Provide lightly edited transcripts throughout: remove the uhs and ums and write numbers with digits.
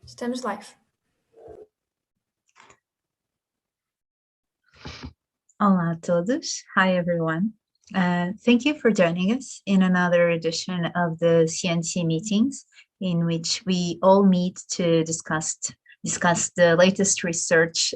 Estamos live. Olá a todos. Hi everyone. Thank you for joining us in another edition of the CNC meetings, in which we all meet to discuss the latest research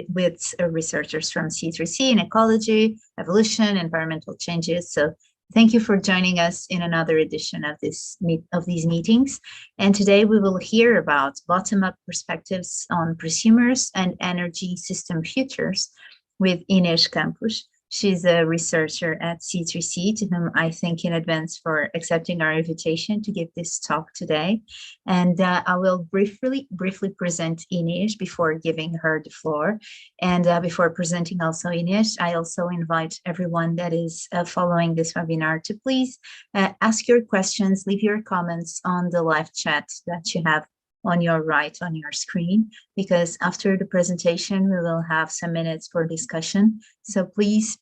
with researchers from C3C in ecology, evolution, environmental changes. So thank you for joining us in another edition of these meetings. And today we will hear about bottom-up perspectives on prosumers and energy system futures with Inês Campos. She's a researcher at C3C, to whom I thank in advance for accepting our invitation to give this talk today. And I will briefly present Inês before giving her the floor. And before presenting also Inês, I also invite everyone that is following this webinar to please ask your questions, leave your comments on the live chat that you have on your right on your screen, because after the presentation we will have some minutes for discussion. So please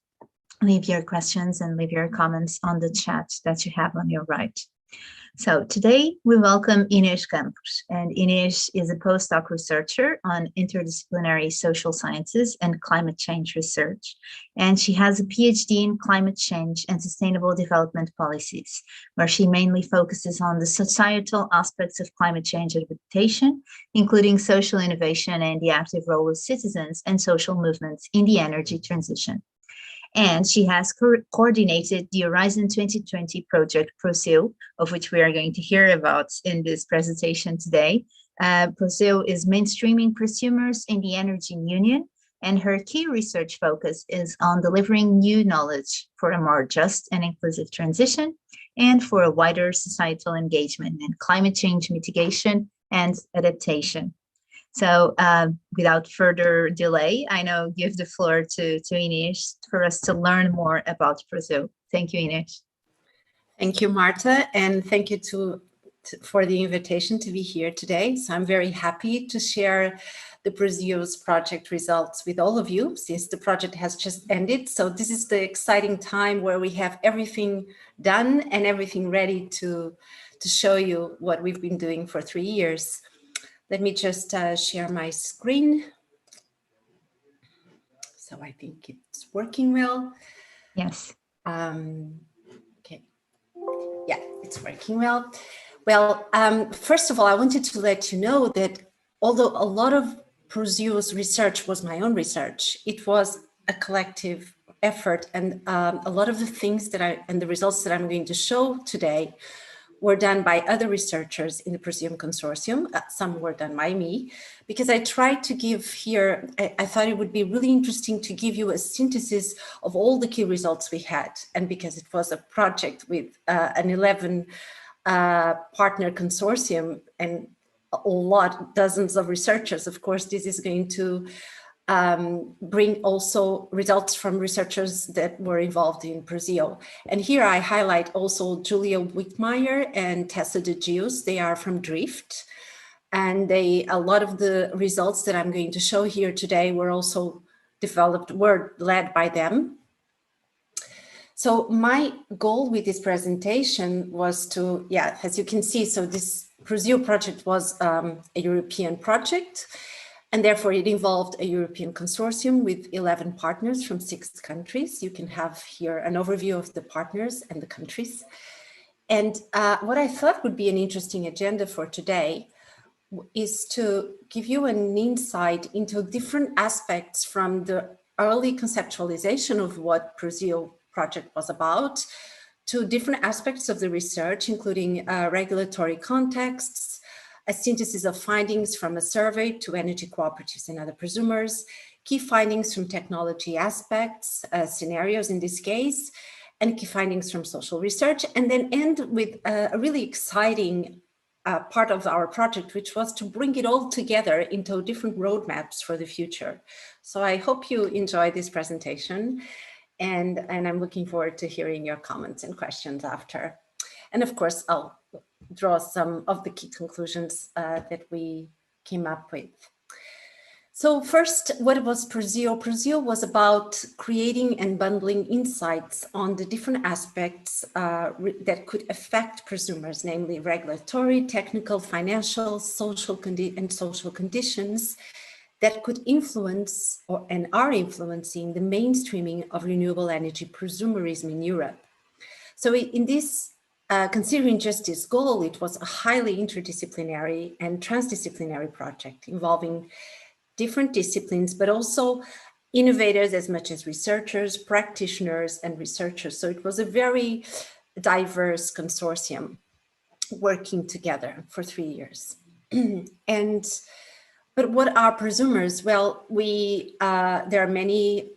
leave your questions and leave your comments on the chat that you have on your right. So today we welcome Inês Campos, and Inês is a postdoc researcher on interdisciplinary social sciences and climate change research. And she has a PhD in climate change and sustainable development policies, where she mainly focuses on the societal aspects of climate change adaptation, including social innovation and the active role of citizens and social movements in the energy transition. And she has coordinated the Horizon 2020 project PROSEO, of which we are going to hear about in this presentation today. PROSEO is mainstreaming prosumers in the energy union, and her key research focus is on delivering new knowledge for a more just and inclusive transition and for a wider societal engagement in climate change mitigation and adaptation. So without further delay, I now give the floor to Inês for us to learn more about PROSEO. Thank you, Inês. Thank you, Marta, and thank you for the invitation to be here today. So I'm very happy to share the PROSEO's project results with all of you, since the project has just ended. So this is the exciting time where we have everything done and everything ready to show you what we've been doing for 3 years. Let me just share my screen. So I think it's working well. Yes. Okay. Yeah, it's working well. Well, first of all, I wanted to let you know that although a lot of PROSEO's research was my own research, it was a collective effort, and a lot of the things and the results that I'm going to show today were done by other researchers in the PROSEO consortium. Some were done by me, because I tried to give here, I thought it would be really interesting to give you a synthesis of all the key results we had. And because it was a project with an 11 partner consortium and dozens of researchers, of course, this is going to bring also results from researchers that were involved in PROSEO. And here I highlight also Julia Whitmire and Tessa de Gius. They are from Drift. And a lot of the results that I'm going to show here today were also were led by them. So my goal with this presentation was to, as you can see, so this PROSEO project was a European project. And therefore, it involved a European consortium with 11 partners from 6 countries. You can have here an overview of the partners and the countries. And what I thought would be an interesting agenda for today is to give you an insight into different aspects from the early conceptualization of what PROSEO project was about, to different aspects of the research, including regulatory contexts, a synthesis of findings from a survey to energy cooperatives and other prosumers, key findings from technology aspects, scenarios in this case, and key findings from social research, and then end with a really exciting part of our project, which was to bring it all together into different roadmaps for the future. So I hope you enjoy this presentation, and I'm looking forward to hearing your comments and questions after. And of course, I'll draw some of the key conclusions that we came up with. So first, what was Prosumers? Prosumers was about creating and bundling insights on the different aspects that could affect prosumers, namely regulatory, technical, financial, social conditions that could influence and are influencing the mainstreaming of renewable energy prosumerism in Europe. So in this, considering just this goal, it was a highly interdisciplinary and transdisciplinary project involving different disciplines, but also innovators as much as researchers, practitioners, and researchers. So it was a very diverse consortium working together for 3 years. But what are prosumers? Well, there are many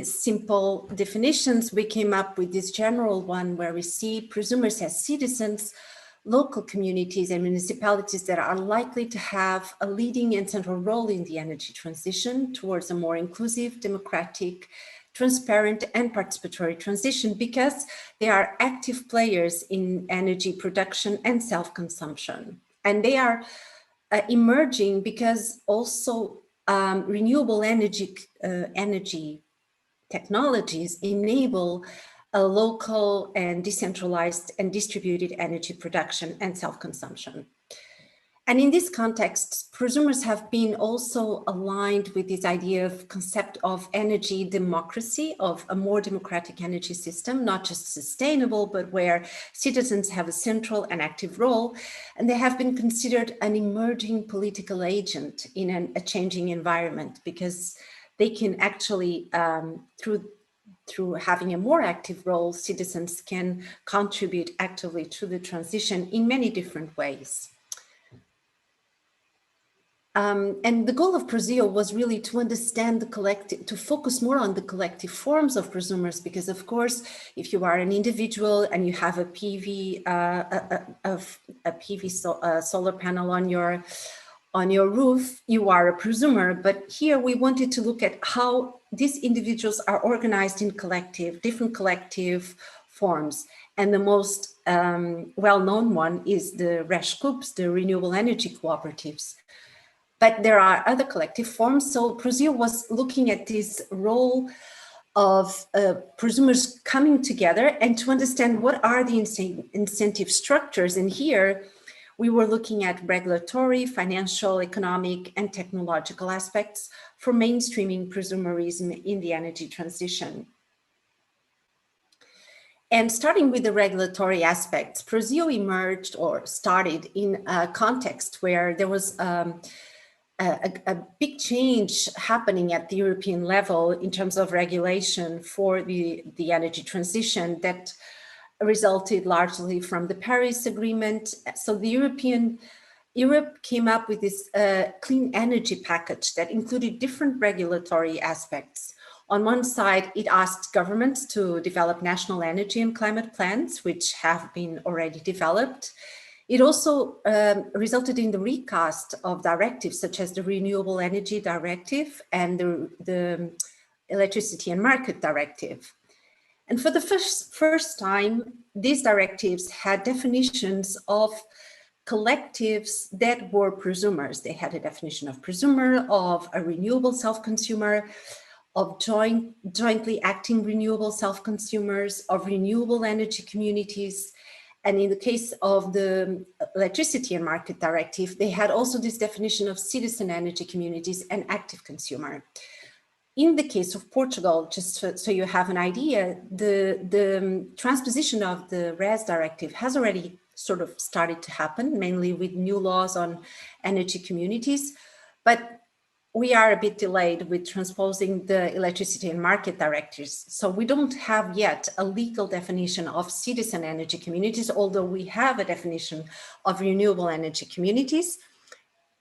simple definitions. We came up with this general one where we see prosumers as citizens, local communities and municipalities that are likely to have a leading and central role in the energy transition towards a more inclusive, democratic, transparent and participatory transition, because they are active players in energy production and self-consumption. And they are emerging because also renewable energy technologies enable a local and decentralized and distributed energy production and self-consumption. And in this context, prosumers have been also aligned with this idea of concept of energy democracy, of a more democratic energy system, not just sustainable, but where citizens have a central and active role. And they have been considered an emerging political agent in a changing environment, because they can actually, through having a more active role, citizens can contribute actively to the transition in many different ways. And the goal of Prosumers was really to understand the collective, to focus more on the collective forms of prosumers, because of course, if you are an individual and you have a solar panel on your roof, you are a prosumer. But here we wanted to look at how these individuals are organized in different collective forms. And the most well-known one is the Wrapup, the renewable energy cooperatives. But there are other collective forms. So Prosumers was looking at this role of prosumers coming together and to understand what are the incentive structures. And here we were looking at regulatory, financial, economic, and technological aspects for mainstreaming prosumerism in the energy transition. And starting with the regulatory aspects, Prosumers emerged or started in a context where there was a big change happening at the European level in terms of regulation for the energy transition that resulted largely from the Paris Agreement. So Europe came up with this clean energy package that included different regulatory aspects. On one side, it asked governments to develop national energy and climate plans, which have been already developed. It also resulted in the recast of directives such as the Renewable Energy Directive and the Electricity and Market Directive. And for the first time, these directives had definitions of collectives that were prosumers. They had a definition of prosumer, of a renewable self-consumer, of jointly acting renewable self-consumers, of renewable energy communities. And in the case of the Electricity and Market Directive, they had also this definition of citizen energy communities and active consumer. In the case of Portugal, just so you have an idea, the transposition of the RES directive has already sort of started to happen, mainly with new laws on energy communities. But we are a bit delayed with transposing the Electricity and Market Directives. So we don't have yet a legal definition of citizen energy communities, although we have a definition of renewable energy communities,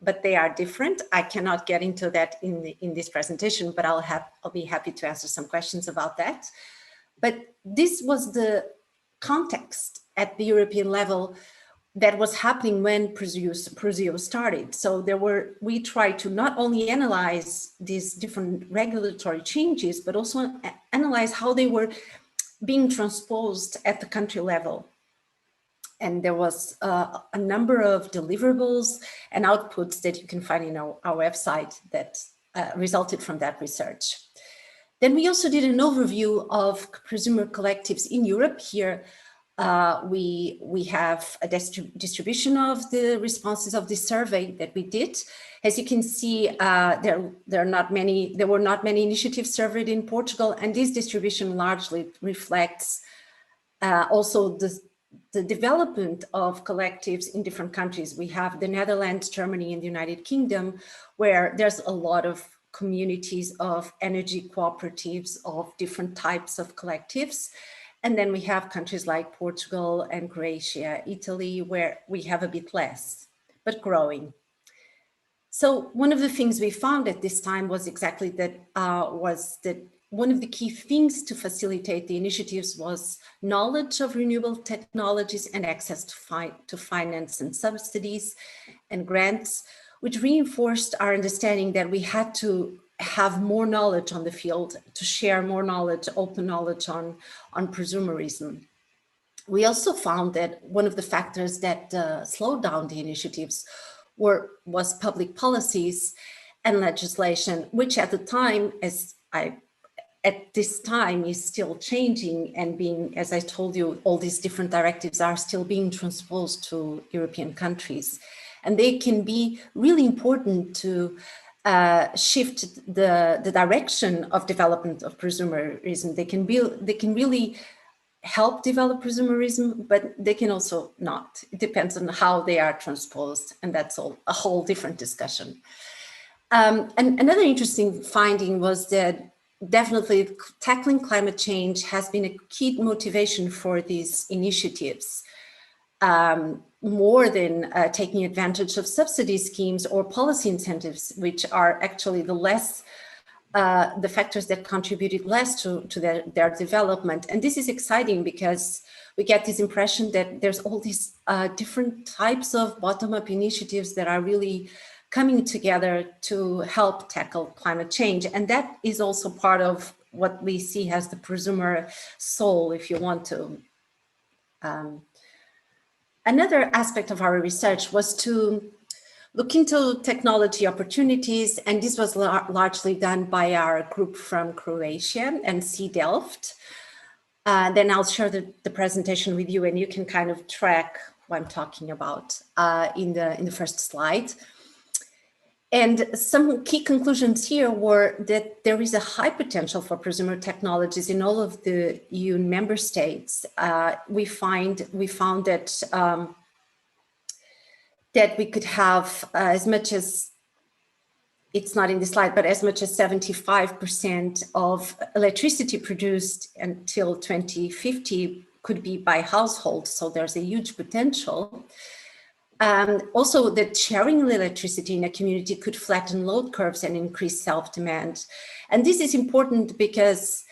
but they are different. I cannot get into that in this presentation, but I'll be happy to answer some questions about that. But this was the context at the European level that was happening when Prosumers started. So we tried to not only analyze these different regulatory changes, but also analyze how they were being transposed at the country level. and there was a number of deliverables and outputs that you can find in our website that resulted from that research. Then we also did an overview of prosumer collectives in Europe. Here we have a distribution of the responses of this survey that we did. As you can see, there were not many initiatives surveyed in Portugal, and this distribution largely reflects also the development of collectives in different countries. We have the Netherlands, Germany, and the United Kingdom, where there's a lot of communities of energy cooperatives of different types of collectives. And then we have countries like Portugal and Croatia, Italy, where we have a bit less, but growing. So one of the things we found at this time was exactly that, one of the key things to facilitate the initiatives was knowledge of renewable technologies and access to finance and subsidies and grants, which reinforced our understanding that we had to have more knowledge on the field, to share more knowledge, open knowledge on prosumerism. We also found that one of the factors that slowed down the initiatives was public policies and legislation, which at the time, at this time is still changing and being, as I told you, all these different directives are still being transposed to European countries. And they can be really important to shift the direction of development of prosumerism. They can really help develop prosumerism, but they can also not. It depends on how they are transposed, and that's a whole different discussion. And another interesting finding was that definitely tackling climate change has been a key motivation for these initiatives, more than taking advantage of subsidy schemes or policy incentives, which are actually the factors that contributed less to their development. And this is exciting because we get this impression that there's all these different types of bottom-up initiatives that are really coming together to help tackle climate change. And that is also part of what we see as the prosumer soul, if you want to. Another aspect of our research was to look into technology opportunities, and this was largely done by our group from Croatia and C Delft. Then I'll share the presentation with you, and you can kind of track what I'm talking about in the first slide. And some key conclusions here were that there is a high potential for prosumer technologies in all of the EU member states. We found that that we could have as much as, it's not in the slide, but as much as 75% of electricity produced until 2050 could be by households. So there's a huge potential. Also, that sharing electricity in a community could flatten load curves and increase self-demand. And this is important because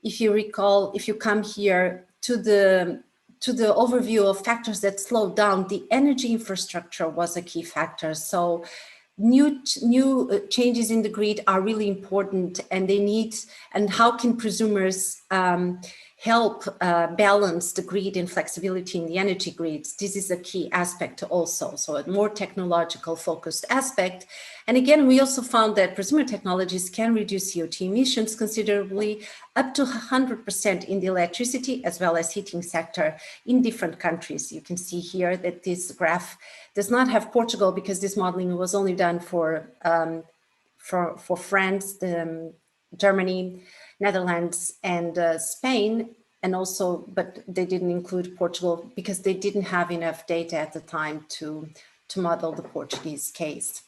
if you recall, if you come here to the overview of factors that slowed down, the energy infrastructure was a key factor. So new changes in the grid are really important, and and how can prosumers help balance the grid and flexibility in the energy grids? This is a key aspect also, so a more technological focused aspect. And again, we also found that prosumer technologies can reduce CO2 emissions considerably, up to 100% in the electricity as well as heating sector in different countries. You can see here that this graph does not have Portugal because this modeling was only done for France, Germany, Netherlands, and Spain, and also, but they didn't include Portugal because they didn't have enough data at the time to model the Portuguese case.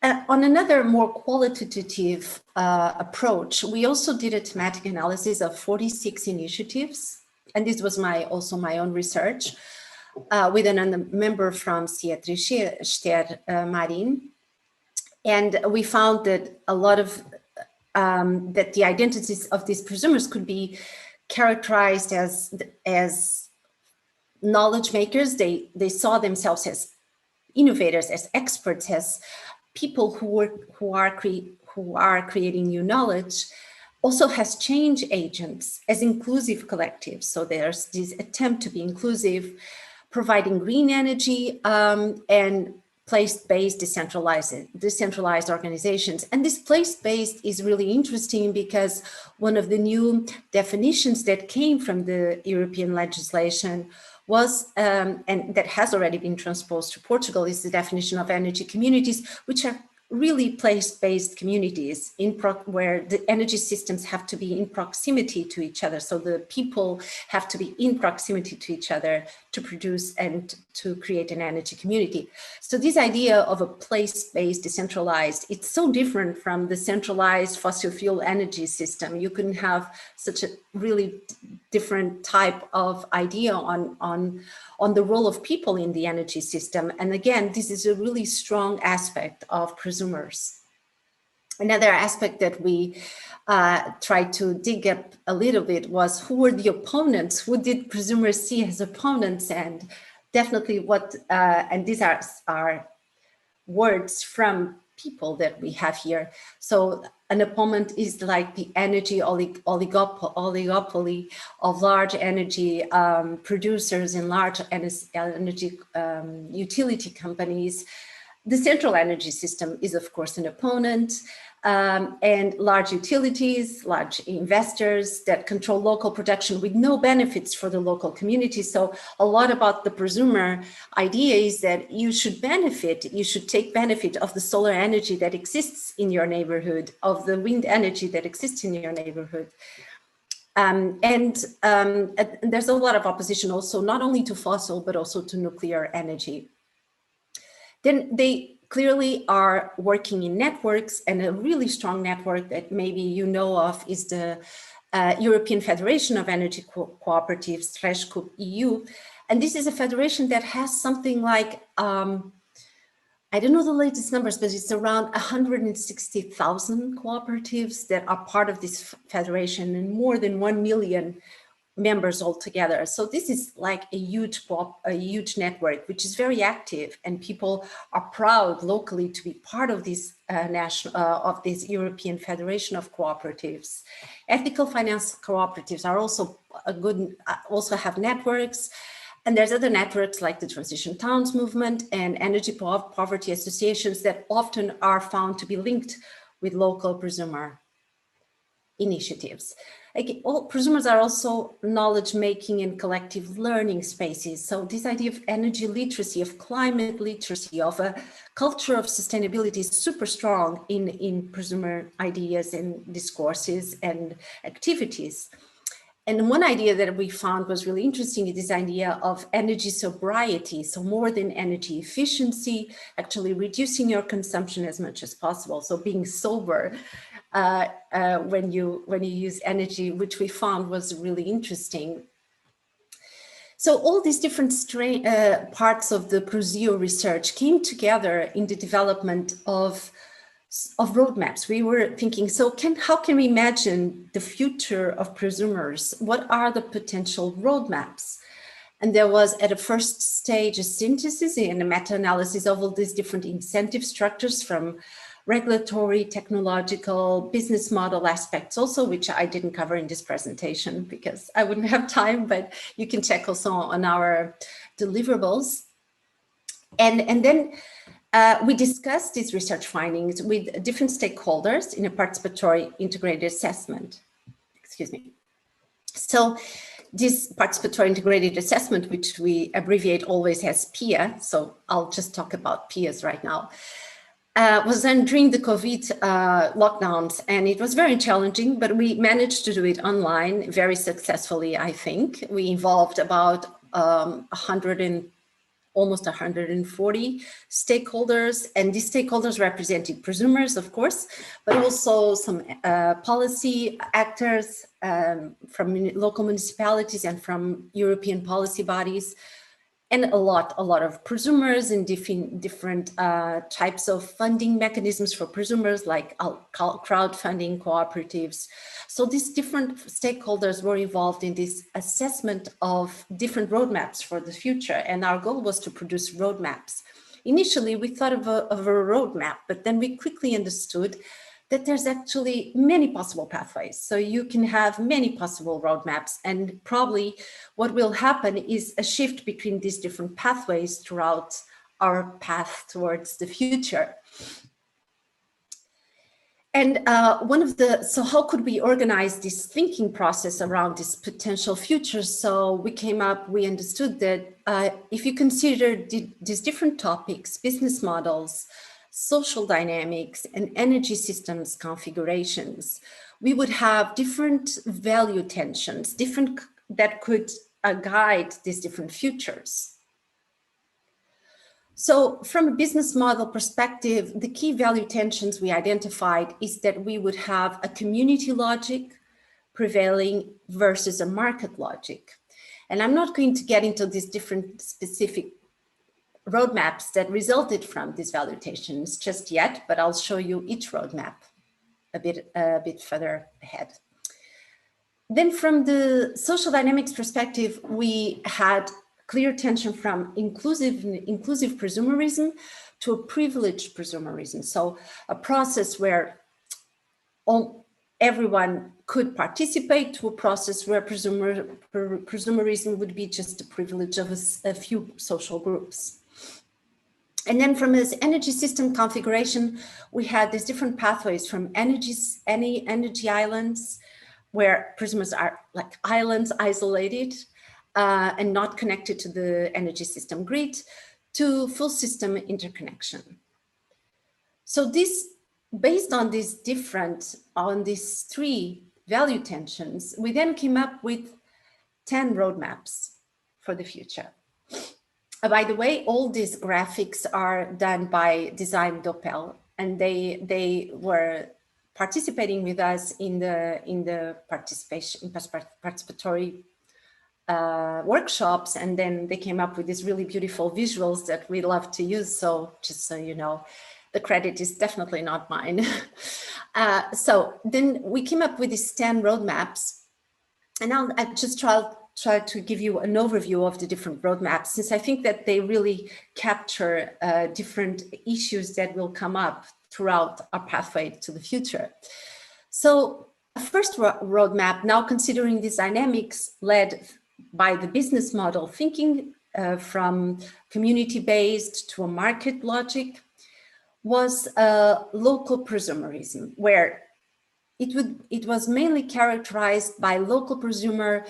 On another more qualitative approach, we also did a thematic analysis of 46 initiatives, and this was also my own research with another member from CCIAM, Esther Marin, and we found that a lot of that the identities of these prosumers could be characterized as knowledge makers. They saw themselves as innovators, as experts, as people who are creating new knowledge, also has change agents as inclusive collectives. So there's this attempt to be inclusive, providing green energy and place-based decentralized organizations. And this place-based is really interesting because one of the new definitions that came from the European legislation was, and that has already been transposed to Portugal, is the definition of energy communities, which are really place-based communities where the energy systems have to be in proximity to each other. So the people have to be in proximity to each other to produce and to create an energy community. So this idea of a place-based decentralized, it's so different from the centralized fossil fuel energy system. You can have such a really different type of idea on the role of people in the energy system. And again, this is a really strong aspect of prosumers. Another aspect that we tried to dig up a little bit was who were the opponents, who did prosumers see as opponents, and definitely what, and these are words from people that we have here. So an opponent is like the energy oligopoly of large energy producers and large energy utility companies. The central energy system is, of course, an opponent, and large utilities, large investors that control local production with no benefits for the local community. So a lot about the prosumer idea is that you should take benefit of the solar energy that exists in your neighborhood, of the wind energy that exists in your neighborhood. And there's a lot of opposition also, not only to fossil, but also to nuclear energy. Then they clearly are working in networks, and a really strong network that maybe you know of is the European Federation of Energy Cooperatives, /CoopEU. And this is a federation that has something like, I don't know the latest numbers, but it's around 160,000 cooperatives that are part of this federation, and more than 1 million members altogether. So this is like a huge network, which is very active, and people are proud locally to be part of this this European Federation of Cooperatives. Ethical finance cooperatives are also also have networks, and there's other networks like the Transition Towns movement and energy poverty associations that often are found to be linked with local prosumer initiatives. All prosumers are also knowledge-making and collective learning spaces. So this idea of energy literacy, of climate literacy, of a culture of sustainability is super strong in prosumer ideas and discourses and activities. And one idea that we found was really interesting is this idea of energy sobriety. So more than energy efficiency, actually reducing your consumption as much as possible. So being sober when you use energy, which we found was really interesting. So all these different parts of the Proseo research came together in the development of roadmaps. We were thinking, so how can we imagine the future of prosumers? What are the potential roadmaps? And there was at a first stage a synthesis and a meta-analysis of all these different incentive structures, from regulatory, technological, business model aspects also, which I didn't cover in this presentation because I wouldn't have time, but you can check also on our deliverables. And then we discussed these research findings with different stakeholders in a participatory integrated assessment. Excuse me. So this participatory integrated assessment, which we abbreviate always as PIA, so I'll just talk about PIAs right now, was done during the COVID lockdowns, and it was very challenging, but we managed to do it online very successfully, I think. We involved about almost 140 stakeholders, and these stakeholders represented prosumers, of course, but also some policy actors from local municipalities and from European policy bodies, and a lot of prosumers and different types of funding mechanisms for prosumers, like crowdfunding cooperatives. So these different stakeholders were involved in this assessment of different roadmaps for the future. And our goal was to produce roadmaps. Initially, we thought of a roadmap, but then we quickly understood that there's actually many possible pathways. So you can have many possible roadmaps, and probably what will happen is a shift between these different pathways throughout our path towards the future. And so how could we organize this thinking process around this potential future? So we understood that if you consider these different topics, business models, social dynamics, and energy systems configurations, we would have different value tensions, that could guide these different futures. So from a business model perspective, the key value tensions we identified is that we would have a community logic prevailing versus a market logic. And I'm not going to get into these different specific roadmaps that resulted from these value tensions just yet, but I'll show you each roadmap a bit further ahead. Then from the social dynamics perspective, we had clear tension from inclusive prosumerism to a privileged prosumerism. So a process where everyone could participate to a process where prosumerism would be just the privilege of a few social groups. And then from this energy system configuration, we had these different pathways from any energy islands, where prosumers are like islands isolated, and not connected to the energy system grid, to full system interconnection. So based on these three value tensions, we then came up with 10 roadmaps for the future. By the way, all these graphics are done by Design Doppel, and they were participating with us in the participatory workshops, and then they came up with these really beautiful visuals that we love to use. So just so you know, the credit is definitely not mine. So then we came up with these 10 roadmaps, and I'll just try to give you an overview of the different roadmaps, since I think that they really capture different issues that will come up throughout our pathway to the future. So a first roadmap, now considering these dynamics led by the business model thinking from community-based to a market logic, was local prosumerism, where it was mainly characterized by local prosumer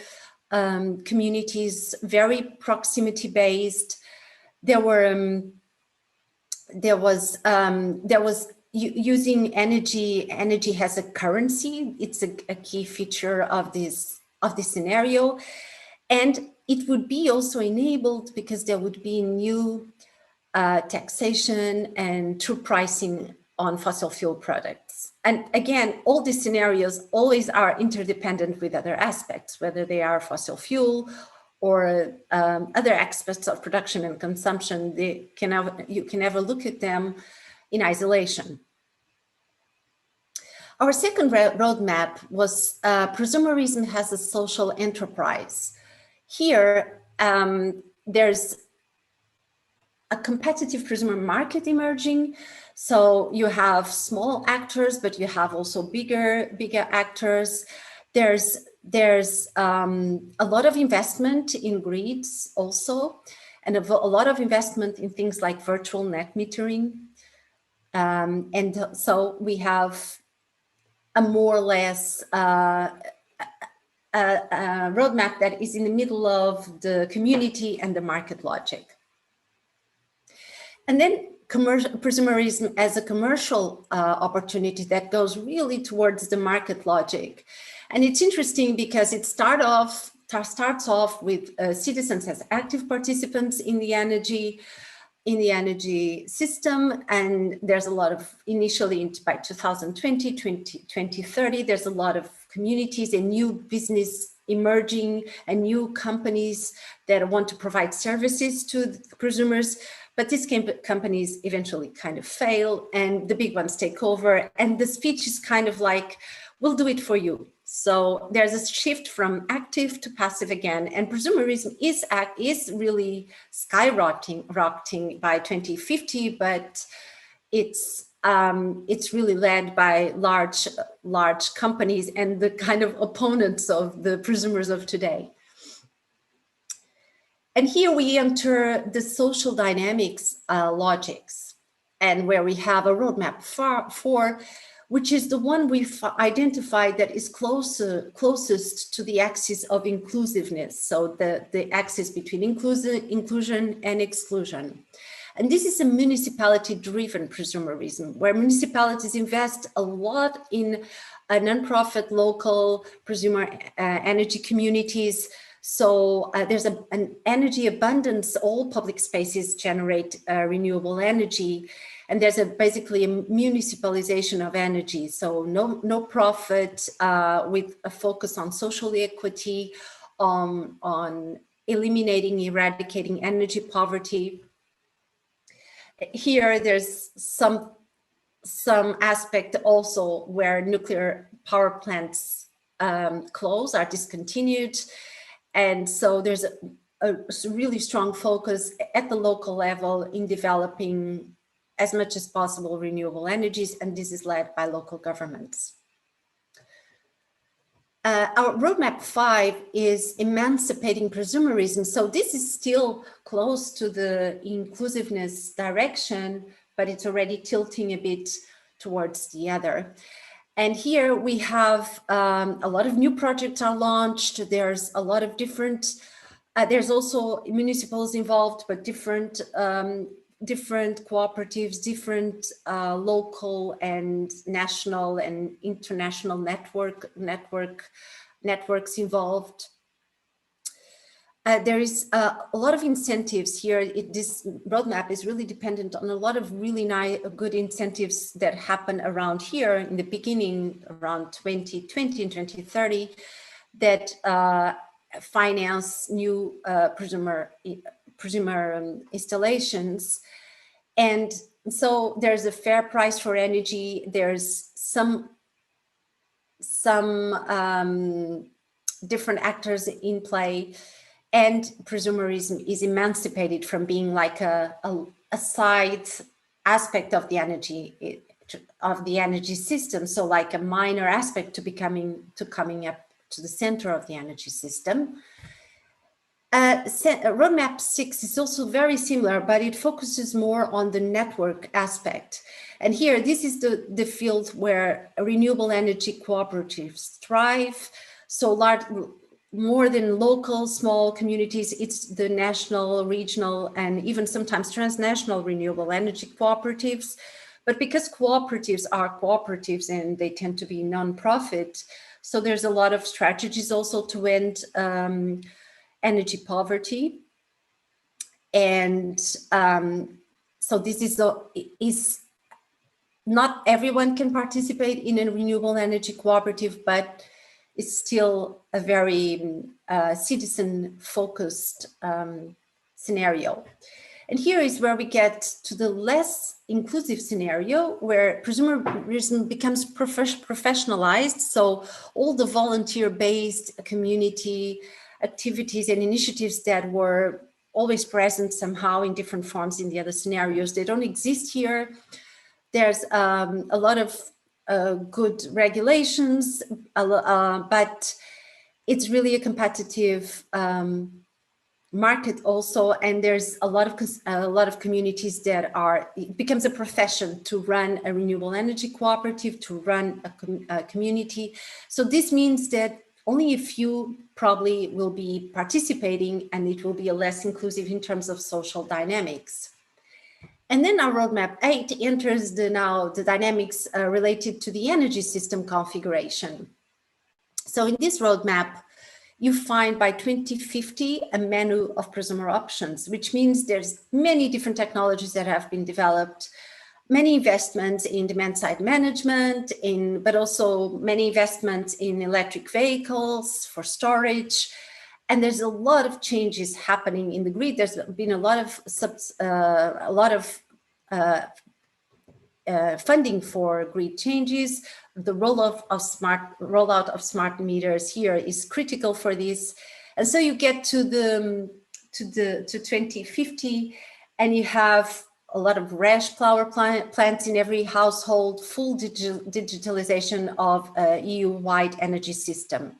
communities, very proximity-based. There was using energy as a currency. It's a key feature of this scenario. And it would be also enabled because there would be new taxation and true pricing on fossil fuel products. And again, all these scenarios always are interdependent with other aspects, whether they are fossil fuel or other aspects of production and consumption. You can never look at them in isolation. Our second roadmap was prosumerism as a social enterprise. Here, there's a competitive prosumer market emerging. So you have small actors, but you have also bigger actors. There's a lot of investment in grids also, and a lot of investment in things like virtual net metering. And so we have a more or less roadmap that is in the middle of the community and the market logic. And then prosumerism as a commercial opportunity that goes really towards the market logic. And it's interesting because it starts off with citizens as active participants in the energy system. And there's a lot of, initially by 2020, 2030, there's a lot of communities and new business emerging and new companies that want to provide services to the prosumers. But these companies eventually kind of fail and the big ones take over. And the speech is kind of like, we'll do it for you. So there's a shift from active to passive again. And prosumerism is really skyrocketing by 2050, but it's it's really led by large companies and the kind of opponents of the prosumers of today. And here we enter the social dynamics logics, and where we have a roadmap for, which is the one we've identified that is closest to the axis of inclusiveness. So the axis between inclusion and exclusion. And this is a municipality-driven prosumerism, where municipalities invest a lot in non-profit local prosumer energy communities. So there's an energy abundance. All public spaces generate renewable energy, and there's basically a municipalization of energy. So no profit, with a focus on social equity, on eradicating energy poverty. Here, there's some aspect also where nuclear power plants are discontinued. And so there's a really strong focus at the local level in developing as much as possible renewable energies, and this is led by local governments. Our roadmap 5 is emancipating prosumerism. So this is still close to the inclusiveness direction, but it's already tilting a bit towards the other. And here we have a lot of new projects are launched. There's a lot of different, there's also municipals involved, but different cooperatives, different local and national and international networks involved. There is a lot of incentives here. This roadmap is really dependent on a lot of really good incentives that happen around here in the beginning, around 2020 and 2030, that finance new prosumer installations. And so there's a fair price for energy. There's some different actors in play, and prosumerism is emancipated from being like a side aspect of the energy system. So like a minor aspect to coming up to the center of the energy system. Roadmap 6 is also very similar, but it focuses more on the network aspect. And here, this is the field where renewable energy cooperatives thrive. So more than local small communities, it's the national, regional, and even sometimes transnational renewable energy cooperatives. But because cooperatives are cooperatives and they tend to be non-profit, so there's a lot of strategies also to end energy poverty. And so this is not everyone can participate in a renewable energy cooperative, but it's still a very citizen-focused scenario. And here is where we get to the less inclusive scenario, where prosumerism becomes professionalized. So all the volunteer-based community activities and initiatives that were always present somehow in different forms in the other scenarios, they don't exist here. There's a lot of good regulations, but it's really a competitive market also, and there's a lot of communities that it becomes a profession to run a renewable energy cooperative, to run a community. So this means that only a few probably will be participating, and it will be less inclusive in terms of social dynamics. And then our roadmap 8 enters the dynamics related to the energy system configuration. So in this roadmap, you find by 2050 a menu of prosumer options, which means there's many different technologies that have been developed, many investments in demand side management, but also many investments in electric vehicles for storage. And there's a lot of changes happening in the grid. There's been a lot of funding for grid changes. The rollout of smart meters here is critical for this. And so you get to 2050, and you have a lot of RESH power plants in every household, full digitalization of a EU-wide energy system.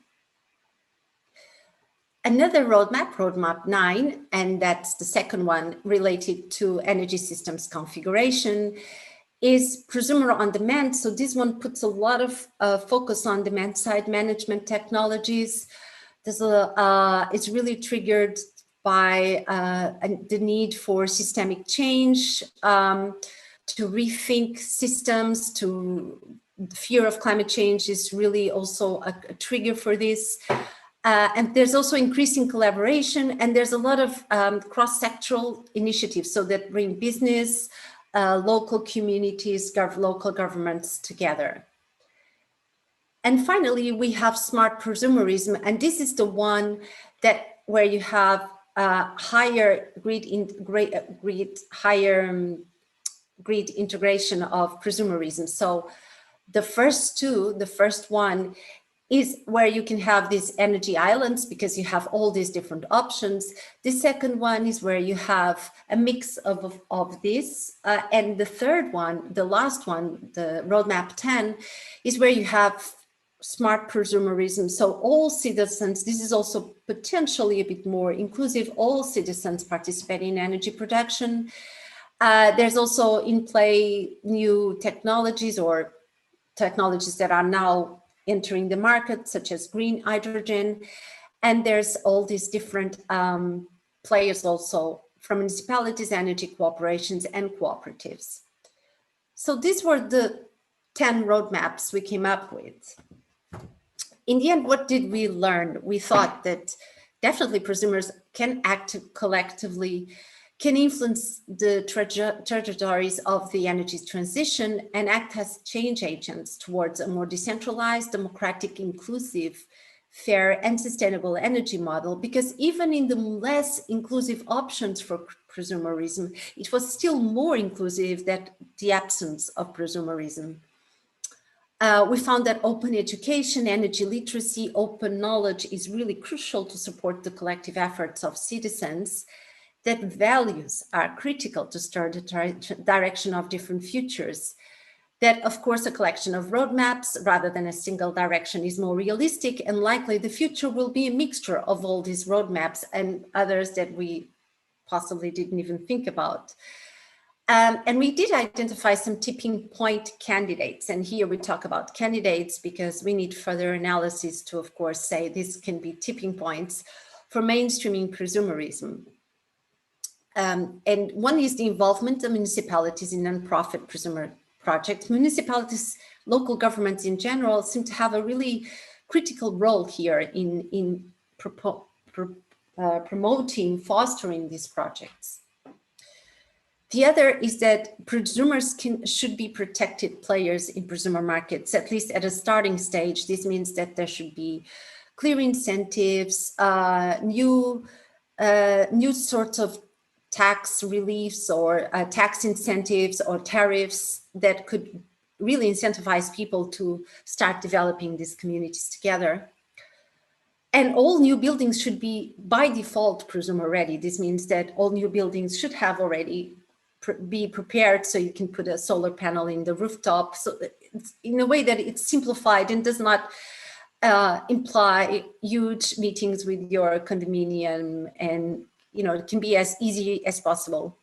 Another roadmap 9, and that's the second one related to energy systems configuration, is prosumer on demand. So this one puts a lot of focus on demand side management technologies. It's really triggered by the need for systemic change, to rethink systems, the fear of climate change is really also a trigger for this. And there's also increasing collaboration, and there's a lot of cross-sectoral initiatives so that bring business, local communities, local governments together. And finally, we have smart prosumerism, and this is the one where you have higher grid integration of prosumerism. So the first one is where you can have these energy islands because you have all these different options. The second one is where you have a mix of this. And the third one, the last one, the roadmap 10, is where you have smart prosumerism. So all citizens, this is also potentially a bit more inclusive, all citizens participating in energy production. There's also in play new technologies or technologies that are now entering the market, such as green hydrogen. And there's all these different players also from municipalities, energy corporations, and cooperatives. So these were the 10 roadmaps we came up with. In the end, what did we learn? We thought that definitely prosumers can act collectively, can influence the trajectories of the energy transition and act as change agents towards a more decentralized, democratic, inclusive, fair, and sustainable energy model. Because even in the less inclusive options for prosumerism, it was still more inclusive than the absence of prosumerism. We found that open education, energy literacy, open knowledge is really crucial to support the collective efforts of citizens, that values are critical to steer the direction of different futures, that of course a collection of roadmaps rather than a single direction is more realistic, and likely the future will be a mixture of all these roadmaps and others that we possibly didn't even think about. And we did identify some tipping point candidates. And here we talk about candidates because we need further analysis to, of course, say this can be tipping points for mainstreaming prosumerism. And one is the involvement of municipalities in non-profit prosumer projects. Municipalities, local governments in general, seem to have a really critical role here in promoting, fostering these projects. The other is that prosumers should be protected players in prosumer markets, at least at a starting stage. This means that there should be clear incentives, new sorts of tax reliefs or tax incentives or tariffs that could really incentivize people to start developing these communities together. And all new buildings should be by default prosumer ready. This means that all new buildings should have already be prepared so you can put a solar panel in the rooftop. So it's in a way that it's simplified and does not imply huge meetings with your condominium, and it can be as easy as possible.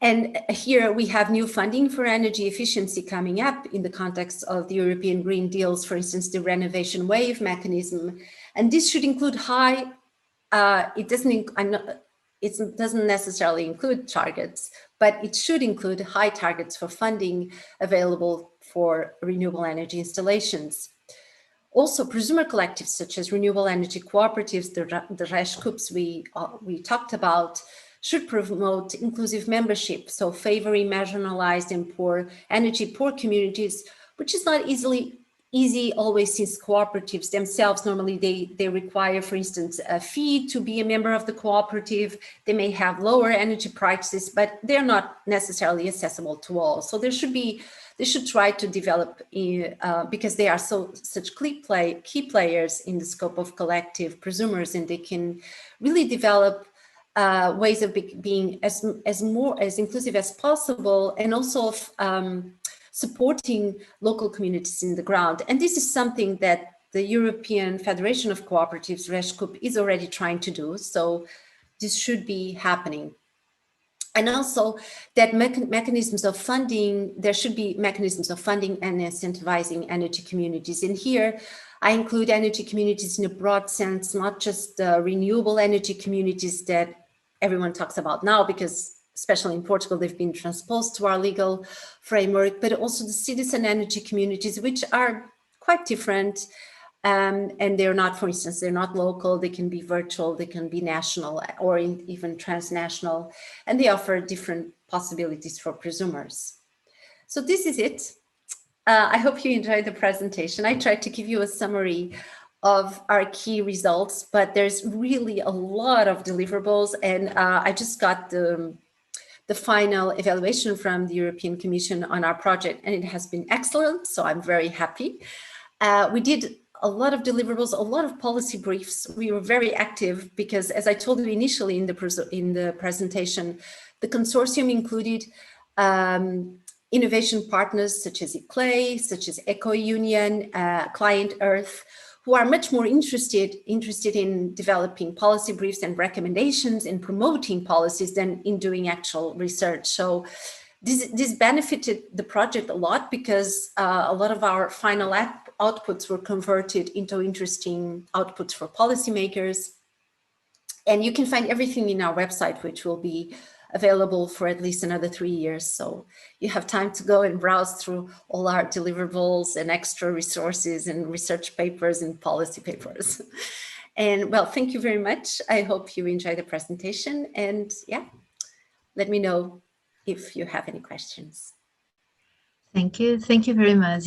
And here we have new funding for energy efficiency coming up in the context of the European Green Deals, for instance, the renovation wave mechanism. And this should include it doesn't necessarily include targets, but it should include high targets for funding available for renewable energy installations. Also, prosumer collectives such as renewable energy cooperatives, the Wrapups we talked about, should promote inclusive membership, so favoring marginalized and energy poor communities, which is not easy always, since cooperatives themselves, normally they require, for instance, a fee to be a member of the cooperative. They may have lower energy prices, but they're not necessarily accessible to all. So they should try to develop, because they are such key players in the scope of collective prosumers, and they can really develop ways of being as inclusive as possible, and also of supporting local communities in the ground. And this is something that the European Federation of Cooperatives, Wrapup, is already trying to do. So this should be happening. And also that mechanisms of funding, there should be mechanisms of funding and incentivizing energy communities. And here I include energy communities in a broad sense, not just the renewable energy communities that everyone talks about now, because especially in Portugal, they've been transposed to our legal framework, but also the citizen energy communities, which are quite different. And they're not, for instance, they're not local, they can be virtual, they can be national or even transnational, and they offer different possibilities for prosumers. So this is it. I hope you enjoyed the presentation. I tried to give you a summary of our key results, but there's really a lot of deliverables, and I just got the final evaluation from the European Commission on our project, and it has been excellent, so I'm very happy. We did a lot of deliverables, a lot of policy briefs. We were very active because, as I told you initially in the presentation, the consortium included innovation partners such as Ecology, such as Eco Union, Client Earth, who are much more interested in developing policy briefs and recommendations and promoting policies than in doing actual research. So this benefited the project a lot, because a lot of our final outputs were converted into interesting outputs for policymakers. And you can find everything in our website, which will be available for at least another 3 years. So you have time to go and browse through all our deliverables and extra resources and research papers and policy papers. And well, thank you very much. I hope you enjoy the presentation, and yeah, let me know if you have any questions. Thank you very much,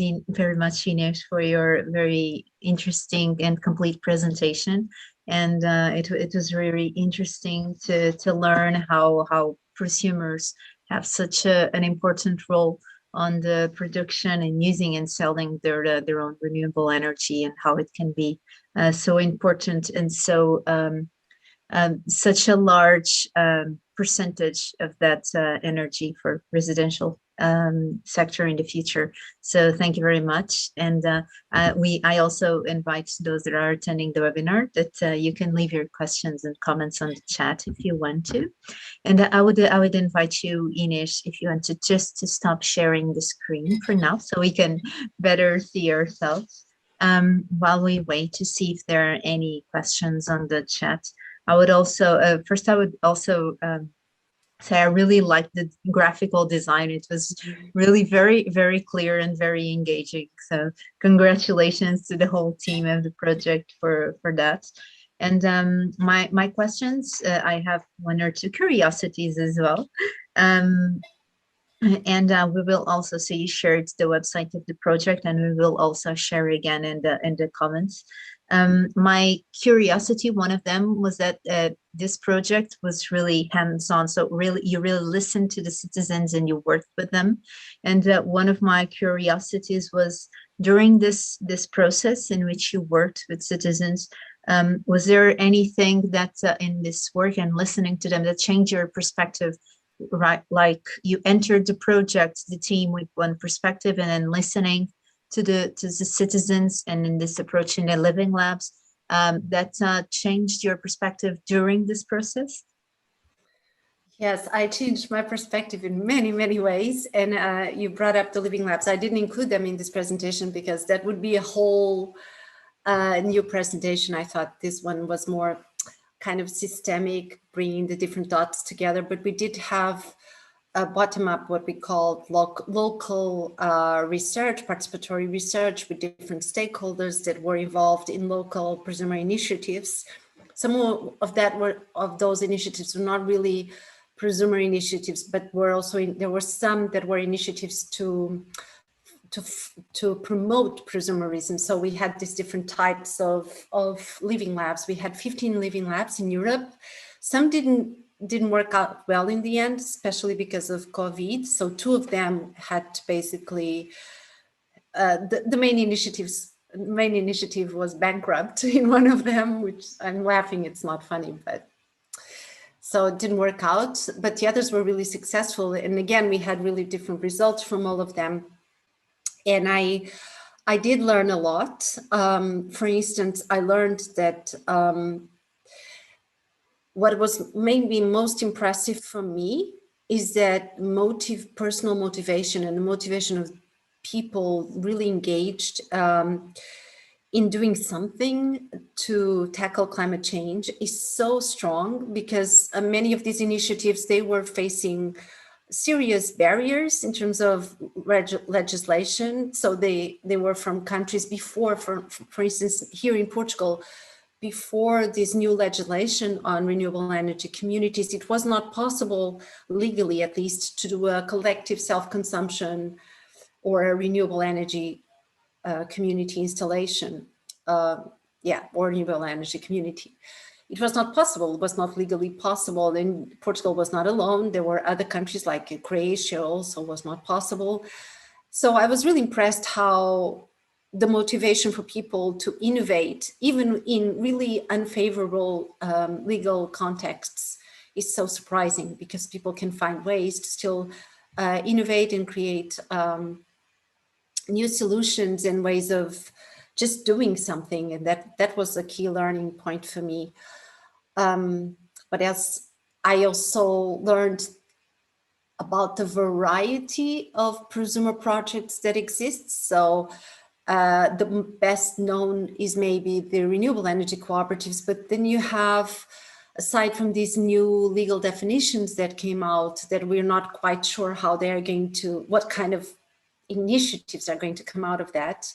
Inês, for your very interesting and complete presentation. And it was really interesting to learn how prosumers have such an important role on the production and using and selling their own renewable energy, and how it can be so important and so such a large percentage of that energy for residential sector in the future. So thank you very much. And I also invite those that are attending the webinar that you can leave your questions and comments on the chat if you want to. And I would invite you, Inês, if you want to just to stop sharing the screen for now, so we can better see ourselves while we wait to see if there are any questions on the chat. I would also first say I really liked the graphical design. It was really very, very clear and very engaging. So congratulations to the whole team of the project for that. And my questions, I have one or two curiosities as well. And we will also, so you shared the website of the project, and we will also share again in the comments. My curiosity, one of them, was that this project was really hands-on. So you really listened to the citizens and you worked with them. And one of my curiosities was, during this process in which you worked with citizens, was there anything that in this work and listening to them that changed your perspective? Right, like you entered the project, the team, with one perspective, and then listening to the citizens, and in this approach in the living labs, that changed your perspective during this process? Yes, I changed my perspective in many, many ways. And you brought up the living labs. I didn't include them in this presentation because that would be a whole new presentation. I thought this one was more kind of systemic, bringing the different dots together, but we did have a bottom-up, what we call local research, participatory research with different stakeholders that were involved in local prosumer initiatives. Some of those initiatives were not really prosumer initiatives, but were also there were some that were initiatives to promote prosumerism. So we had these different types of living labs. We had 15 living labs in Europe. Some didn't work out well in the end, especially because of COVID. So 2 of them had to basically, the main initiative was bankrupt in one of them, which I'm laughing, it's not funny, but So it didn't work out, but the others were really successful. And again, we had really different results from all of them. And I did learn a lot. For instance, I learned that what was maybe most impressive for me is that personal motivation and the motivation of people really engaged in doing something to tackle climate change is so strong, because many of these initiatives, they were facing serious barriers in terms of legislation. So they were from countries before, for instance, here in Portugal, before this new legislation on renewable energy communities, it was not possible legally, at least, to do a collective self-consumption or a renewable energy community installation, or renewable energy community. It was not possible, it was not legally possible. And Portugal was not alone. There were other countries like Croatia also was not possible. So I was really impressed how the motivation for people to innovate, even in really unfavorable legal contexts, is so surprising, because people can find ways to still innovate and create new solutions and ways of just doing something. And that was a key learning point for me. But else, I also learned about the variety of prosumer projects that exist. So the best known is maybe the renewable energy cooperatives, but then you have, aside from these new legal definitions that came out, that we're not quite sure how they're going to, what kind of initiatives are going to come out of that.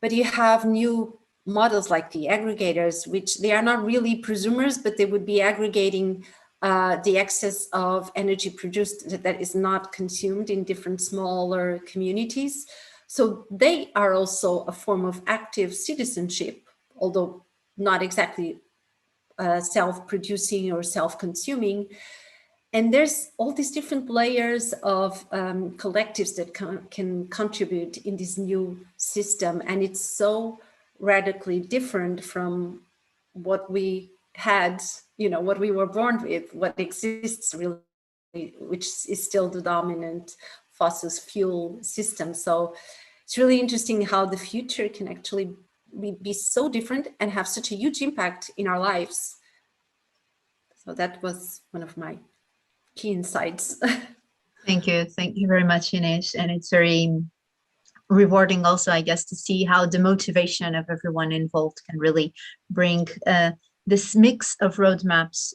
But you have new models like the aggregators, which they are not really prosumers, but they would be aggregating the excess of energy produced that is not consumed in different smaller communities. So they are also a form of active citizenship, although not exactly self-producing or self-consuming. And there's all these different layers of collectives that can contribute in this new system. And it's so radically different from what we had, what we were born with, what exists really, which is still the dominant fossil fuel system. So it's really interesting how the future can actually be so different and have such a huge impact in our lives. So that was one of my key insights. Thank you very much, Inês. And it's very rewarding also, I guess, to see how the motivation of everyone involved can really bring this mix of roadmaps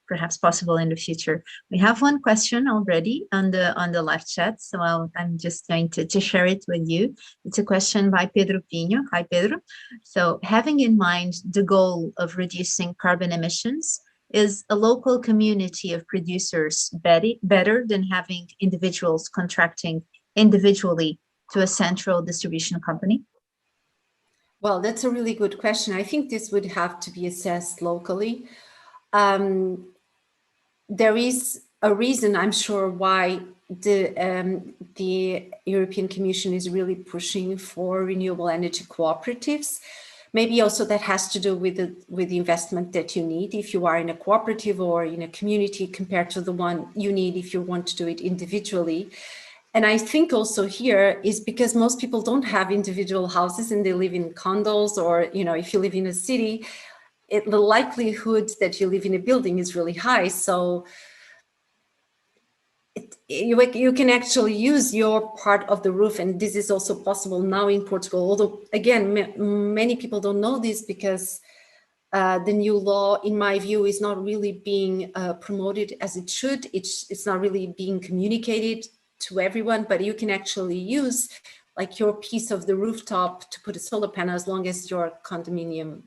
perhaps possible in the future. We have one question already on the live chat, so I'm just going to share it with you. It's a question by Pedro Pinho. Hi, Pedro. So having in mind the goal of reducing carbon emissions, is a local community of producers better than having individuals contracting individually to a central distribution company? Well, that's a really good question. I think this would have to be assessed locally. There is a reason, I'm sure, why the European Commission is really pushing for renewable energy cooperatives. Maybe also that has to do with the investment that you need if you are in a cooperative or in a community compared to the one you need if you want to do it individually. And I think also here is because most people don't have individual houses and they live in condos, or, if you live in a city, the likelihood that you live in a building is really high. So you can actually use your part of the roof, and this is also possible now in Portugal. Although, again, many people don't know this because the new law, in my view, is not really being promoted as it should. It's not really being communicated to everyone, but you can actually use like your piece of the rooftop to put a solar panel as long as your condominium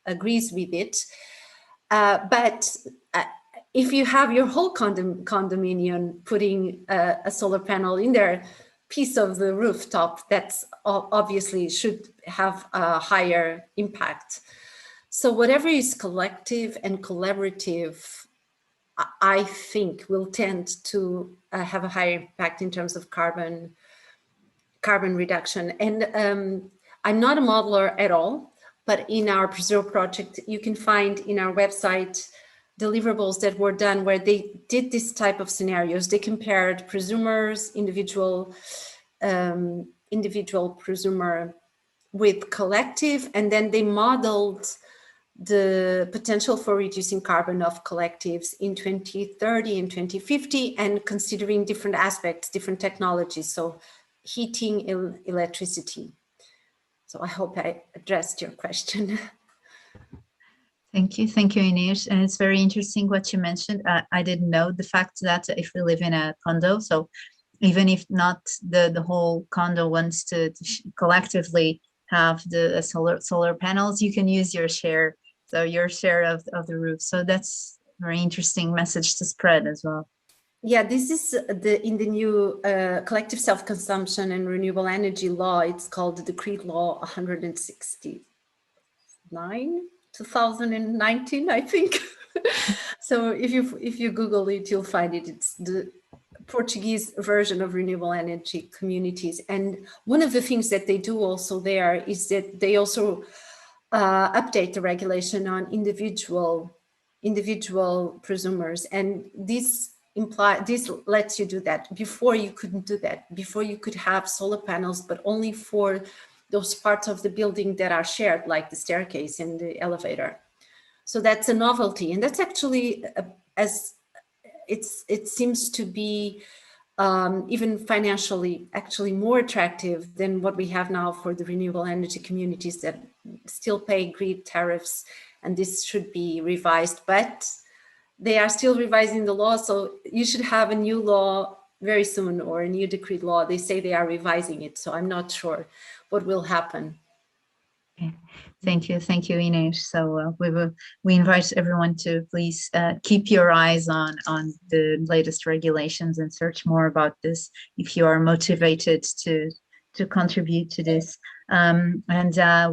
agrees with it. But if you have your whole condominium putting a solar panel in their piece of the rooftop, that's obviously should have a higher impact. So whatever is collective and collaborative, I think will tend to have a higher impact in terms of carbon reduction. And I'm not a modeler at all, but in our Preserve project, you can find in our website deliverables that were done where they did this type of scenarios. They compared prosumers, individual prosumer with collective, and then they modeled the potential for reducing carbon of collectives in 2030 and 2050, and considering different aspects, different technologies, so heating, electricity. So I hope I addressed your question. Thank you, Inês. And it's very interesting what you mentioned. I didn't know the fact that if we live in a condo, so even if not the whole condo wants to collectively have the solar panels, you can use your share. So your share of the roof. So that's a very interesting message to spread as well. Yeah, this is in the new collective self-consumption and renewable energy law. It's called the Decree Law 169, 2019, I think. So if you Google it, you'll find it. It's the Portuguese version of renewable energy communities. And one of the things that they do also there is that they also update the regulation on individual prosumers, and this lets you do that. Before you couldn't do that. Before you could have solar panels, but only for those parts of the building that are shared, like the staircase and the elevator. So that's a novelty, and that's actually it seems to be even financially actually more attractive than what we have now for the renewable energy communities that still pay grid tariffs, and this should be revised, but they are still revising the law. So you should have a new law very soon, or a new decree law. They say they are revising it, so I'm not sure what will happen. Okay. Thank you, Inês. So we invite everyone to please keep your eyes on the latest regulations and search more about this if you are motivated to contribute to this. And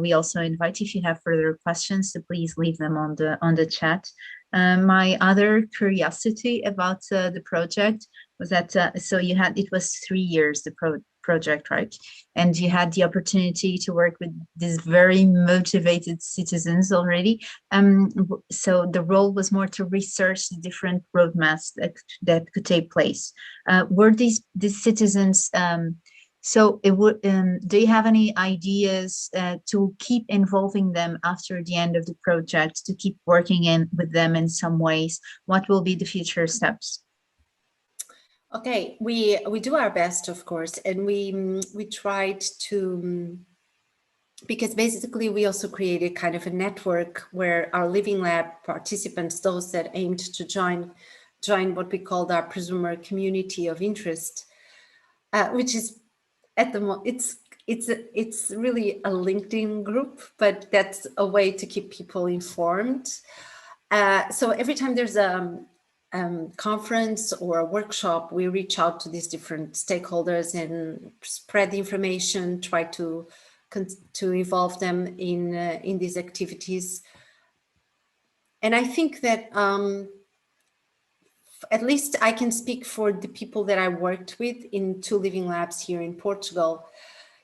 we also invite, if you have further questions, to please leave them on the chat. My other curiosity about the project was that so it was 3 years, the project, right? And you had the opportunity to work with these very motivated citizens already. So the role was more to research the different roadmaps that could take place. Were these citizens? So it would. Do you have any ideas to keep involving them after the end of the project, to keep working with them in some ways? What will be the future steps? Okay, we do our best, of course, and we tried to, because basically we also created kind of a network where our Living Lab participants, those that aimed to join what we called our prosumer community of interest, which is at the moment it's really a LinkedIn group, but that's a way to keep people informed. So every time there's a conference or a workshop, we reach out to these different stakeholders and spread the information, try to involve them in these activities. And I think that at least I can speak for the people that I worked with in 2 Living Labs here in Portugal,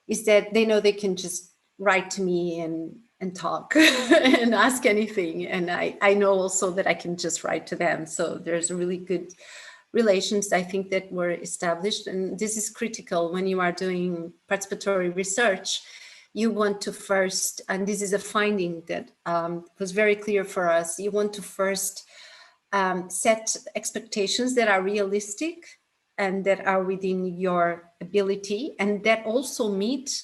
is that they know they can just write to me and talk and ask anything. And I know also that I can just write to them. So there's really good relations, I think, that were established. And this is critical when you are doing participatory research. You want to first, and this is a finding that was very clear for us, you want to first set expectations that are realistic and that are within your ability, and that also meet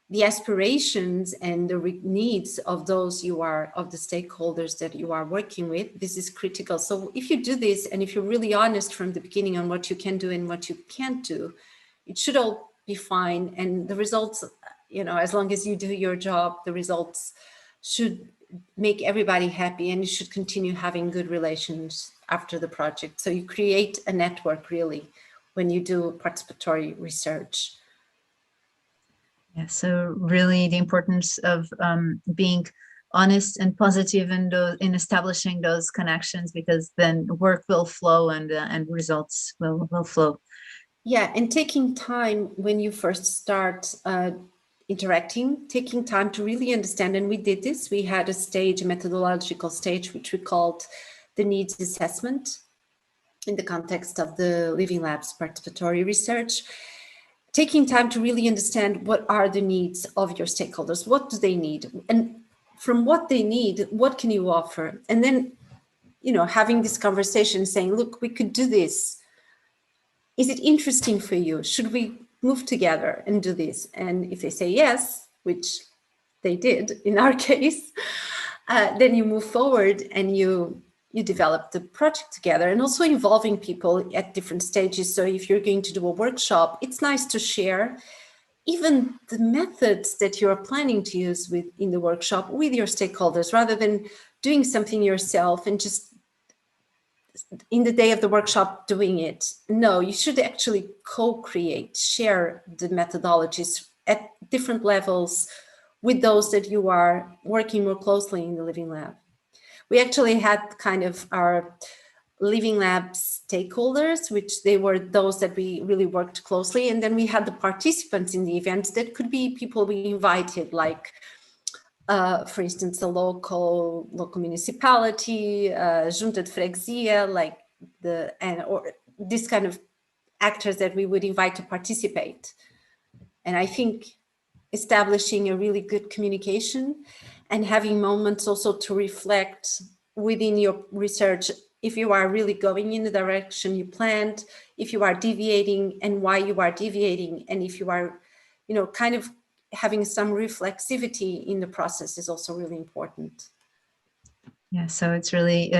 the aspirations and the needs of those of the stakeholders that you are working with. This is critical. So if you do this, and if you're really honest from the beginning on what you can do and what you can't do, it should all be fine. And the results, as long as you do your job, the results should make everybody happy, and you should continue having good relations after the project. So you create a network really when you do participatory research. Yeah, so really the importance of being honest and positive in establishing those connections, because then work will flow and results will flow. Yeah, and taking time when you first start interacting, taking time to really understand. And we did this. We had a methodological stage, which we called the needs assessment in the context of the Living Labs participatory research, taking time to really understand what are the needs of your stakeholders, what do they need, and from what they need, what can you offer? And then, you know, having this conversation saying, look, we could do this. Is it interesting for you? Should we move together and do this? And if they say yes, which they did in our case, then you move forward and you develop the project together, and also involving people at different stages. So if you're going to do a workshop, it's nice to share even the methods that you're planning to use in the workshop with your stakeholders, rather than doing something yourself and just in the day of the workshop doing it. No, you should actually co-create, share the methodologies at different levels with those that you are working more closely in the Living Lab. We actually had kind of our Living Lab stakeholders, which they were those that we really worked closely. And then we had the participants in the events that could be people we invited, like, for instance, a local municipality, junta de freguesia, like or this kind of actors that we would invite to participate. And I think establishing a really good communication and having moments also to reflect within your research, if you are really going in the direction you planned, if you are deviating and why you are deviating, and if you are, you know, kind of having some reflexivity in the process is also really important. Yeah, so it's really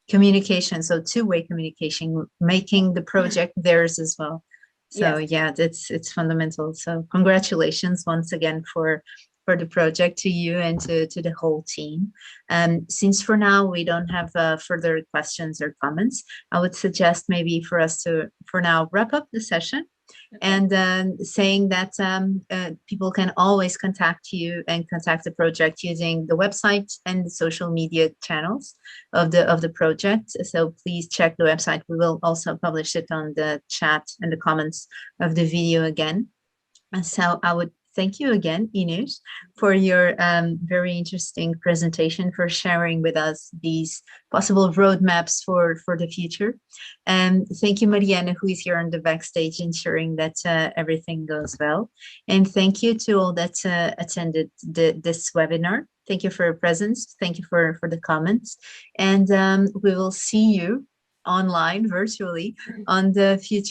communication, so two-way communication, making the project theirs as well. So yeah, it's fundamental. So congratulations once again for the project, to you and to the whole team. Since for now we don't have further questions or comments, I would suggest maybe for us to for now wrap up the session. Okay. And saying that people can always contact you and contact the project using the website and the social media channels of the project. So please check the website. We will also publish it on the chat and the comments of the video again. And so I would thank you again, Inês, for your very interesting presentation, for sharing with us these possible roadmaps for the future. And thank you, Mariana, who is here on the backstage, ensuring that everything goes well. And thank you to all that attended this webinar. Thank you for your presence. Thank you for the comments. And we will see you online, virtually, on the future